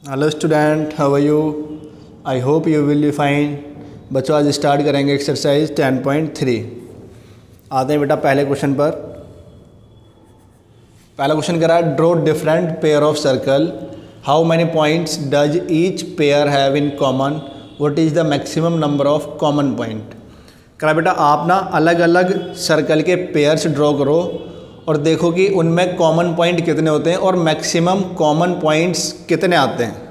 Hello student, how are you? I hope you will be fine. बच्चों आज start करेंगे exercise 10.3। आते हैं बेटा पहले क्वेश्चन पर। पहला क्वेश्चन कह रहा है draw different pair of circle, how many points does each pair have in common, what is the maximum number of common point. कह रहा बेटा आप ना अलग अलग सर्कल के पेयर्स ड्रॉ करो और देखो कि उनमें कॉमन पॉइंट कितने होते हैं और मैक्सिमम कॉमन पॉइंट्स कितने आते हैं।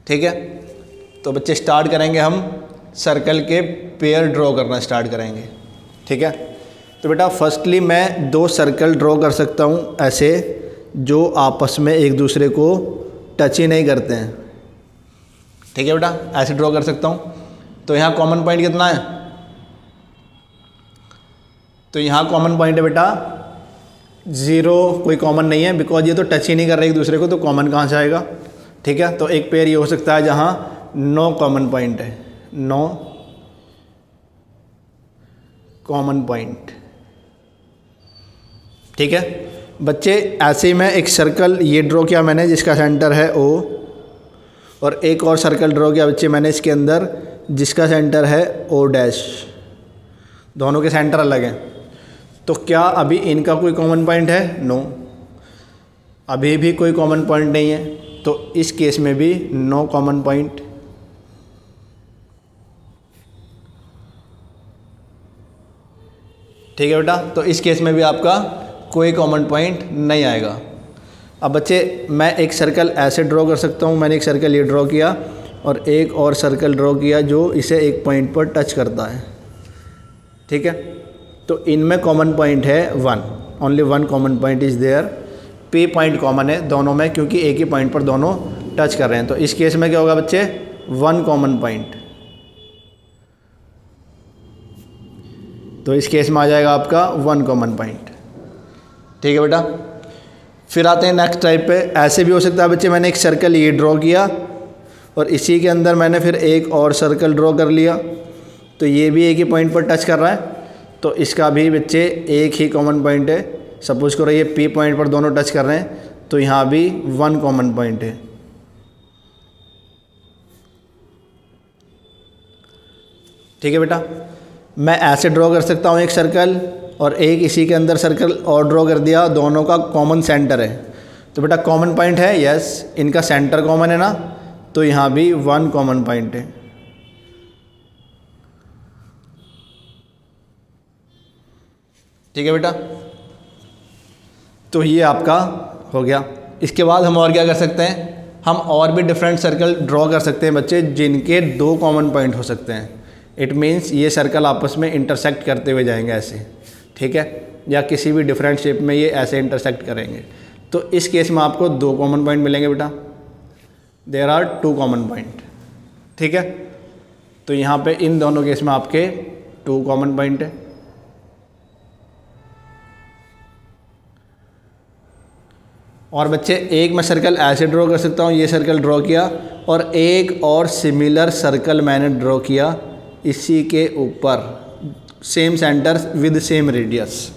ठीक है, तो बच्चे स्टार्ट करेंगे, हम सर्कल के पेयर ड्रॉ करना स्टार्ट करेंगे। ठीक है, तो बेटा फर्स्टली मैं दो सर्कल ड्रॉ कर सकता हूँ ऐसे जो आपस में एक दूसरे को टच ही नहीं करते हैं। ठीक है बेटा, ऐसे ड्रॉ कर सकता हूँ। तो यहाँ कॉमन पॉइंट कितना है? तो यहाँ कॉमन पॉइंट है बेटा 0, कोई कॉमन नहीं है बिकॉज ये तो टच ही नहीं कर रहे एक दूसरे को, तो कॉमन कहाँ से आएगा। ठीक है, तो एक पेयर ये हो सकता है जहाँ नो कॉमन पॉइंट है, नो कॉमन पॉइंट। ठीक है बच्चे, ऐसे ही मैं एक सर्कल ये ड्रॉ किया मैंने जिसका सेंटर है O, और एक और सर्कल ड्रॉ किया बच्चे मैंने इसके अंदर जिसका सेंटर है O'। दोनों के सेंटर अलग हैं, तो क्या अभी इनका कोई कॉमन पॉइंट है? नो, अभी भी कोई कॉमन पॉइंट नहीं है, तो इस केस में भी नो कॉमन पॉइंट। ठीक है बेटा, तो इस केस में भी आपका कोई कॉमन पॉइंट नहीं आएगा। अब बच्चे मैं एक सर्कल ऐसे ड्रॉ कर सकता हूँ, मैंने एक सर्कल ये ड्रॉ किया और एक और सर्कल ड्रॉ किया जो इसे एक पॉइंट पर टच करता है। ठीक है, तो इनमें कॉमन पॉइंट है 1, only 1 common point is there. P point common है दोनों में क्योंकि एक ही पॉइंट पर दोनों टच कर रहे हैं। तो इस केस में क्या होगा बच्चे? 1 कॉमन पॉइंट। तो इस केस में आ जाएगा आपका 1 कॉमन पॉइंट। ठीक है बेटा, फिर आते हैं नेक्स्ट टाइप पे। ऐसे भी हो सकता है बच्चे मैंने एक सर्कल ये ड्रॉ किया और इसी के अंदर मैंने फिर एक और सर्कल ड्रॉ कर लिया, तो ये भी एक ही पॉइंट पर टच कर रहा है, तो इसका भी बच्चे एक ही कॉमन पॉइंट है। सपोज करो ये P पॉइंट पर दोनों टच कर रहे हैं, तो यहाँ भी 1 कॉमन पॉइंट है। ठीक है बेटा, मैं ऐसे ड्रॉ कर सकता हूँ एक सर्कल और एक इसी के अंदर सर्कल और ड्रॉ कर दिया, दोनों का कॉमन सेंटर है। तो बेटा कॉमन पॉइंट है, यस, इनका सेंटर कॉमन है ना, तो यहाँ भी 1 कॉमन पॉइंट है। ठीक है बेटा, तो ये आपका हो गया। इसके बाद हम और क्या कर सकते हैं? हम और भी डिफरेंट सर्कल ड्रॉ कर सकते हैं बच्चे जिनके 2 कॉमन पॉइंट हो सकते हैं। इट मीन्स ये सर्कल आपस में इंटरसेक्ट करते हुए जाएंगे ऐसे। ठीक है, या किसी भी डिफरेंट शेप में ये ऐसे इंटरसेक्ट करेंगे, तो इस केस में आपको 2 कॉमन पॉइंट मिलेंगे बेटा। There are 2 common point. ठीक है, तो यहाँ पे इन दोनों केस में आपके 2 कॉमन पॉइंट है। और बच्चे एक मैं सर्कल ऐसे ड्रॉ कर सकता हूँ, ये सर्कल ड्रॉ किया और एक और सिमिलर सर्कल मैंने ड्रॉ किया इसी के ऊपर, same centre with same radius.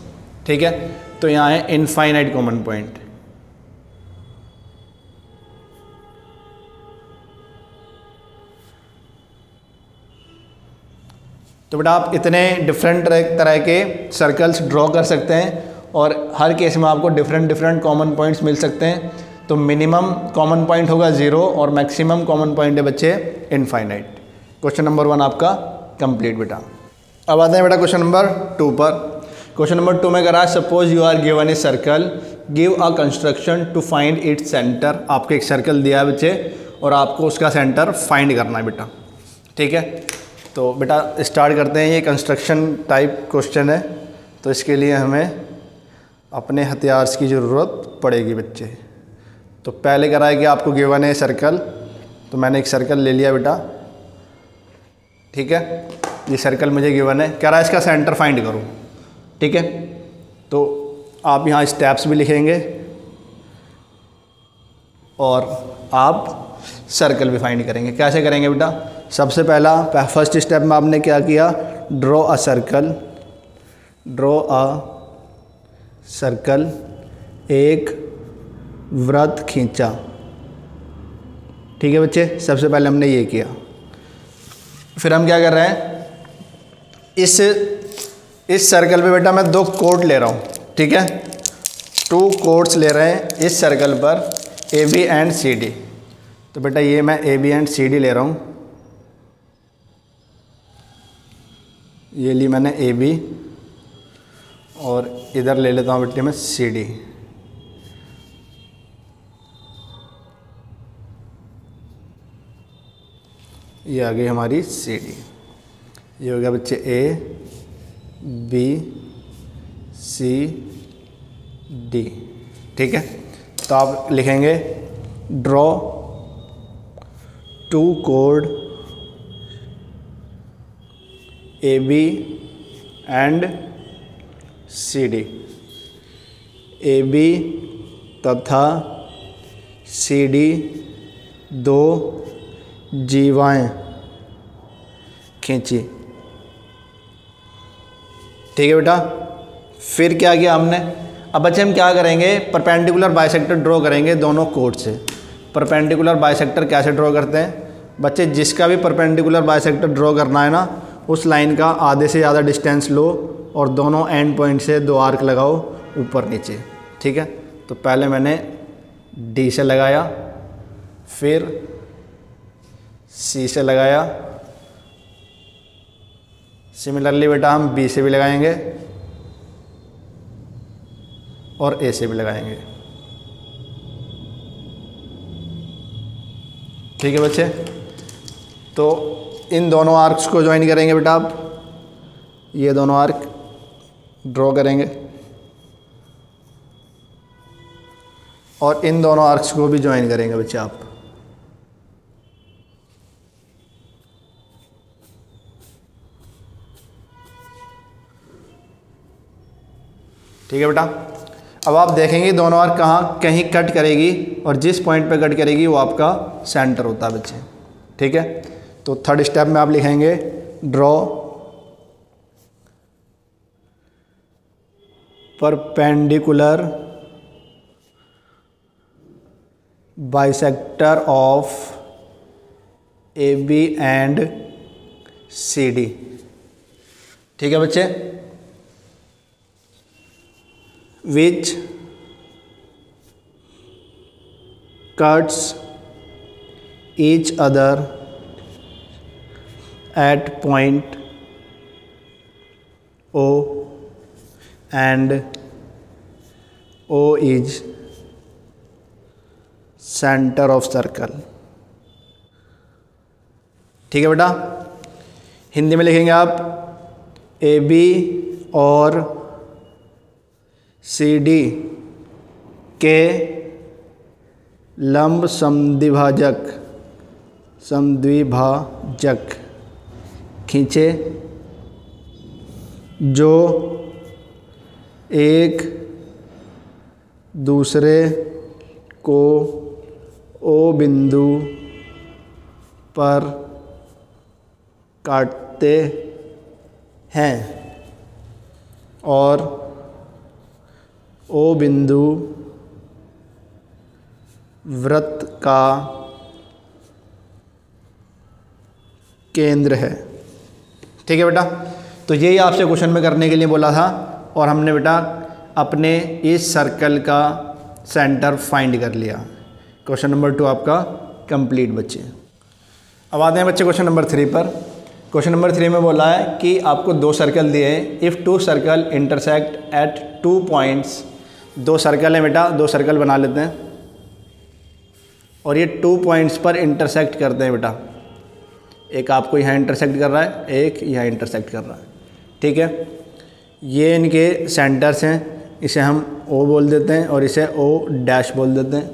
ठीक है, तो यहाँ है इनफाइनाइट कॉमन पॉइंट। तो बेटा आप इतने डिफरेंट तरह के सर्कल्स ड्रॉ कर सकते हैं और हर केस में आपको डिफरेंट कॉमन पॉइंट्स मिल सकते हैं। तो मिनिमम कॉमन पॉइंट होगा 0 और मैक्सिमम कॉमन पॉइंट है बच्चे इनफाइनाइट। क्वेश्चन नंबर 1 आपका कंप्लीट बेटा। अब आते हैं बेटा क्वेश्चन नंबर 2 पर। क्वेश्चन नंबर 2 में कह रहा है suppose you are given a circle, give a construction to find its centre. आपको एक सर्कल दिया है बच्चे और आपको उसका सेंटर फाइंड करना है बेटा। ठीक है, तो बेटा स्टार्ट करते हैं। ये कंस्ट्रक्शन टाइप क्वेश्चन है, तो इसके लिए हमें अपने हथियार की ज़रूरत पड़ेगी बच्चे। तो पहले कह रहा है कि आपको गिवन है सर्कल, तो मैंने एक सर्कल ले लिया बेटा। ठीक है, ये सर्कल मुझे गिवन है, कह रहा है इसका सेंटर फाइंड करो। ठीक है, तो आप यहाँ स्टेप्स भी लिखेंगे और आप सर्कल भी फाइंड करेंगे। कैसे करेंगे बेटा? सबसे पहला फर्स्ट स्टेप में आपने क्या किया? Draw a circle, draw a circle, एक वृत्त खींचा। ठीक है बच्चे, सबसे पहले हमने ये किया। फिर हम क्या कर रहे हैं, इस सर्कल पे बेटा मैं 2 कोड ले रहा हूँ, ठीक है, 2 कोड्स ले रहे हैं इस सर्कल पर AB एंड CD। तो बेटा ये मैं AB एंड CD ले रहा हूँ, ये ली मैंने AB और इधर ले लेता हूँ बेटे मैं CD। ये आ गई हमारी CD। ये हो गया बच्चे A B C D, ठीक है। तो आप लिखेंगे draw 2 code AB and CD। AB तथा CD 2 जीवाएँ खींची, ठीक है बेटा। फिर क्या किया हमने, अब बच्चे हम क्या करेंगे, परपेंडिकुलर बाइसेक्टर ड्रॉ करेंगे दोनों कोड से। परपेंडिकुलर बाइसेक्टर कैसे ड्रॉ करते हैं बच्चे, जिसका भी परपेंडिकुलर बाइसेक्टर ड्रॉ करना है ना, उस लाइन का आधे से ज़्यादा डिस्टेंस लो और दोनों एंड पॉइंट से 2 आर्क लगाओ ऊपर नीचे, ठीक है। तो पहले मैंने D से लगाया, फिर C से लगाया, सिमिलरली बेटा हम B से भी लगाएंगे और A से भी लगाएंगे, ठीक है बच्चे। तो इन दोनों आर्क्स को ज्वाइन करेंगे बेटा आप, ये दोनों आर्क ड्रॉ करेंगे और इन दोनों आर्क्स को भी ज्वाइन करेंगे बच्चे आप। ठीक है बेटा। अब आप देखेंगे दोनों आर्क कहाँ कहीं कट करेगी और जिस पॉइंट पे कट करेगी वो आपका सेंटर होता है बच्चे, ठीक है। तो थर्ड स्टेप में आप लिखेंगे draw perpendicular bisector of AB and CD, ठीक है बच्चे, which cuts each other at point O and O is center of circle, ठीक है बेटा। हिंदी में लिखेंगे आप AB और CD के लंब समद्विभाजक खींचे जो एक दूसरे को O बिंदु पर काटते हैं और O बिंदु वृत्त का केंद्र है, ठीक है बेटा। तो यही आपसे क्वेश्चन में करने के लिए बोला था और हमने बेटा अपने इस सर्कल का सेंटर फाइंड कर लिया। क्वेश्चन नंबर 2 आपका कंप्लीट बच्चे। अब आते हैं बच्चे क्वेश्चन नंबर 3 पर। क्वेश्चन नंबर 3 में बोला है कि आपको 2 सर्कल दिए हैं, if 2 circle intersect at 2 points. 2 circle है बेटा, 2 सर्कल बना लेते हैं और ये 2 पॉइंट्स पर इंटरसेक्ट करते हैं बेटा। एक आपको यहाँ इंटरसेक्ट कर रहा है, एक यहाँ इंटरसेक्ट कर रहा है, ठीक है। ये इनके सेंटर्स हैं, इसे हम O बोल देते हैं और इसे O डैश बोल देते हैं,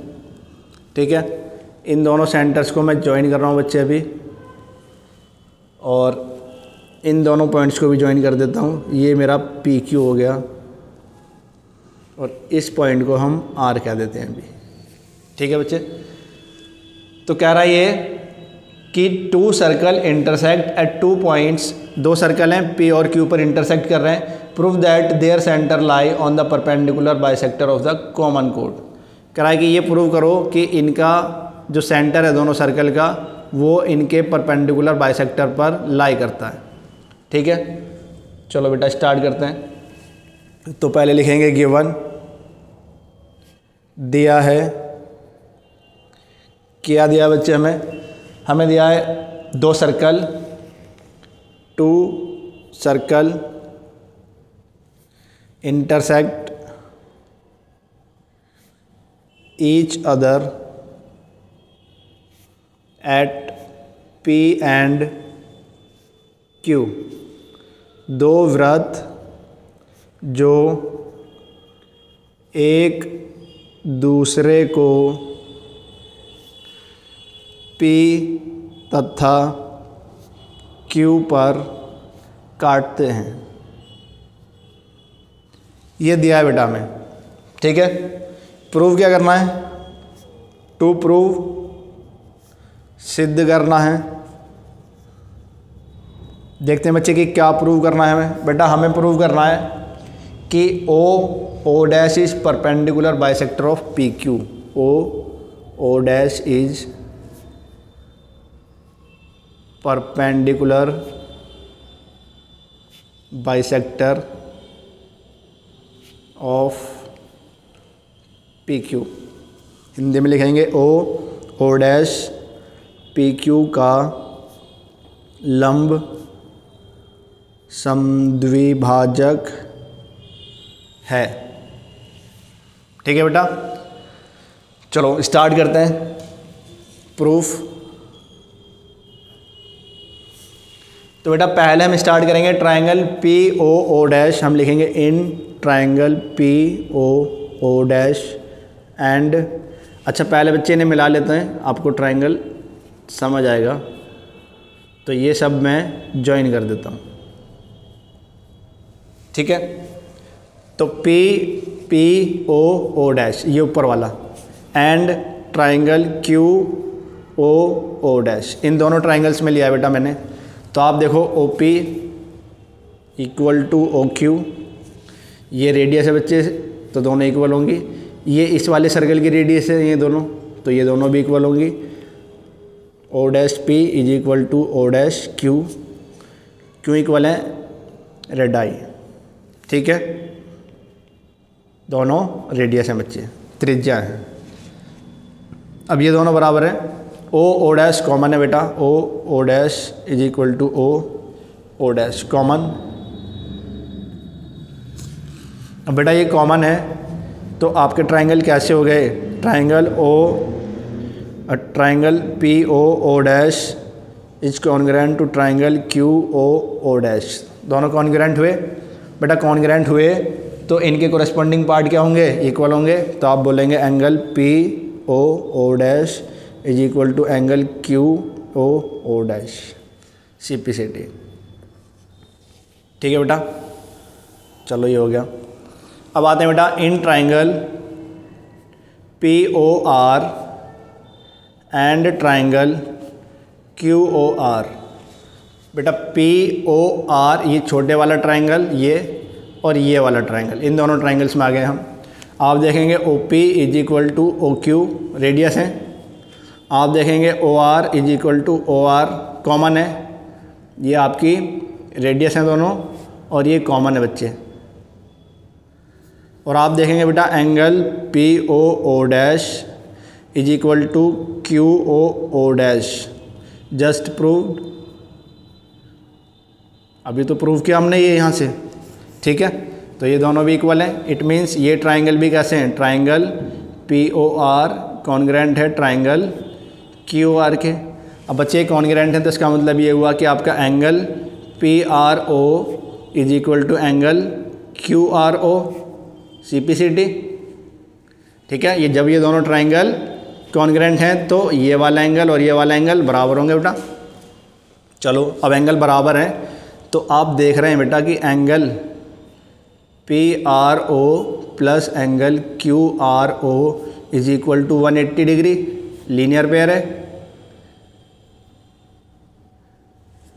ठीक है। इन दोनों सेंटर्स को मैं ज्वाइन कर रहा हूँ बच्चे अभी और इन दोनों पॉइंट्स को भी ज्वाइन कर देता हूँ। ये मेरा PQ हो गया और इस पॉइंट को हम R कह देते हैं अभी, ठीक है बच्चे। तो कह रहा है ये कि 2 circle intersect at 2 points. 2 circle हैं P और Q पर इंटरसेक्ट कर रहे हैं। Prove that their centre lie on the perpendicular bisector of the common कोड। कह रहा है कि ये प्रूव करो कि इनका जो सेंटर है दोनों सर्कल का वो इनके परपेंडिकुलर बाइसेक्टर पर लाई करता है। ठीक है, चलो बेटा स्टार्ट करते हैं। तो पहले लिखेंगे गिवन, दिया है, क्या दिया बच्चे हमें दिया है 2 circle, 2 circle intersect each other at P and Q। 2 वृत्त जो एक दूसरे को P तथा Q पर काटते हैं। ये दिया है बेटा हमें। ठीक है, प्रूव क्या करना है? टू प्रूव, सिद्ध करना है। देखते हैं बच्चे कि क्या प्रूव करना है हमें। बेटा हमें प्रूव करना है कि O dash is perpendicular bisector of P Q. O dash is perpendicular bisector of P Q. Hindi में लिखेंगे ओ डैश पी क्यू का लंब समद्विभाजक है। ठीक है बेटा, चलो स्टार्ट करते हैं प्रूफ। तो बेटा पहले हम स्टार्ट करेंगे ट्रायंगल पी ओ डैश, हम लिखेंगे in triangle P O dash and, अच्छा पहले बच्चे ने मिला लेते हैं, आपको ट्रायंगल समझ आएगा। तो ये सब मैं ज्वाइन कर देता हूँ। ठीक है, तो पी ओ डैश ये ऊपर वाला and triangle Q O dash, इन दोनों ट्रायंगल्स में लिया बेटा मैंने। तो आप देखो O P equal to O Q, ये रेडियस है बच्चे, तो दोनों इक्वल होंगी। ये इस वाले सर्कल की रेडियस है ये दोनों, तो ये दोनों भी इक्वल होंगी। O dash P is equal to O dash Q, क्यों इक्वल है? रेडाई। ठीक है, दोनों रेडियस हैं बच्चे, त्रिज्या है। अब ये दोनों बराबर हैं। ओ डैश कॉमन है बेटा, O dash is equal to O dash common. अब बेटा ये कॉमन है तो आपके ट्रायंगल कैसे हो गए? Triangle P O dash is congruent to triangle Q O dash, दोनों कॉन्ग्रुएंट हुए। बेटा कॉन्ग्रुएंट हुए तो इनके कोरेस्पॉन्डिंग पार्ट क्या होंगे? इक्वल होंगे। तो आप बोलेंगे angle P O dash is equal to angle Q O dash, CP/CT। ठीक है बेटा, चलो ये हो गया। अब आते हैं बेटा in triangle POR and triangle QOR। बेटा POR ये छोटे वाला ट्रायंगल, ये और ये वाला ट्रायंगल, इन दोनों ट्रायंगल्स में आ गए हम। आप देखेंगे OP is equal to OQ, radius है। आप देखेंगे OR is equal to OR, common है, ये आपकी रेडियस हैं दोनों, और ये कॉमन है बच्चे। और आप देखेंगे बेटा angle PO dash is equal to QO dash, just proved. अभी तो प्रूव किया हमने ये यहाँ से। ठीक है, तो ये दोनों भी इक्वल हैं। इट मीन्स ये ट्रायंगल भी कैसे हैं? ट्रायंगल POR कॉन्ग्रुएंट है ट्रायंगल QOR के। अब बच्चे कॉन्ग्रुएंट हैं तो इसका मतलब ये हुआ कि आपका angle PRO is equal to angle QRO, CP/CT। ठीक है, ये जब ये दोनों ट्रायंगल कॉन्ग्रुएंट हैं तो ये वाला एंगल और ये वाला एंगल बराबर होंगे बेटा। चलो अब एंगल बराबर है तो आप देख रहे हैं बेटा कि angle PRO plus angle QRO is equal to 180 degree, linear pair है।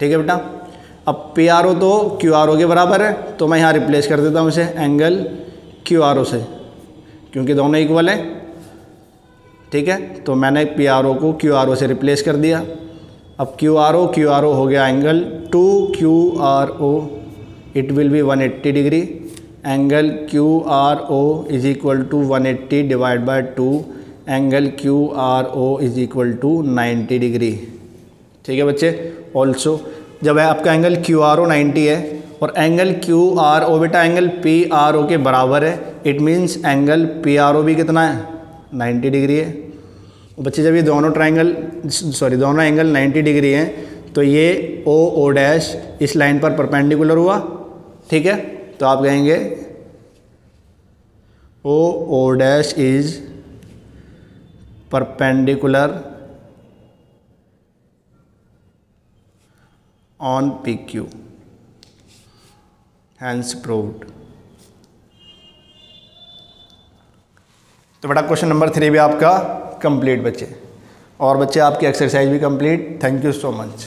ठीक है बेटा, अब PRO तो QRO के बराबर है, तो मैं यहाँ रिप्लेस कर देता हूँ इसे एंगल QRO से, क्योंकि दोनों इक्वल हैं। ठीक है। तो मैंने पी आर ओ को क्यू आर ओ से रिप्लेस कर दिया। अब क्यू आर ओ हो गया angle 2QRO, it will be 180 degree. Angle QRO is equal to 180 divide by 2, angle QRO is equal to 90 degree. ठीक है बच्चे। ऑल्सो जब है आपका एंगल QRO 90 है और एंगल QRO बेटा एंगल PRO के बराबर है, इट मीन्स एंगल PRO भी कितना है, 90 डिग्री है। बच्चे जब ये दोनों एंगल 90 डिग्री हैं तो ये ओ डैश इस लाइन पर परपेंडिकुलर हुआ। ठीक है, तो आप कहेंगे O dash is perpendicular on PQ, hence proved. तो बेटा क्वेश्चन नंबर 3 भी आपका कंप्लीट बच्चे। और बच्चे आपकी एक्सरसाइज भी complete. Thank you so much.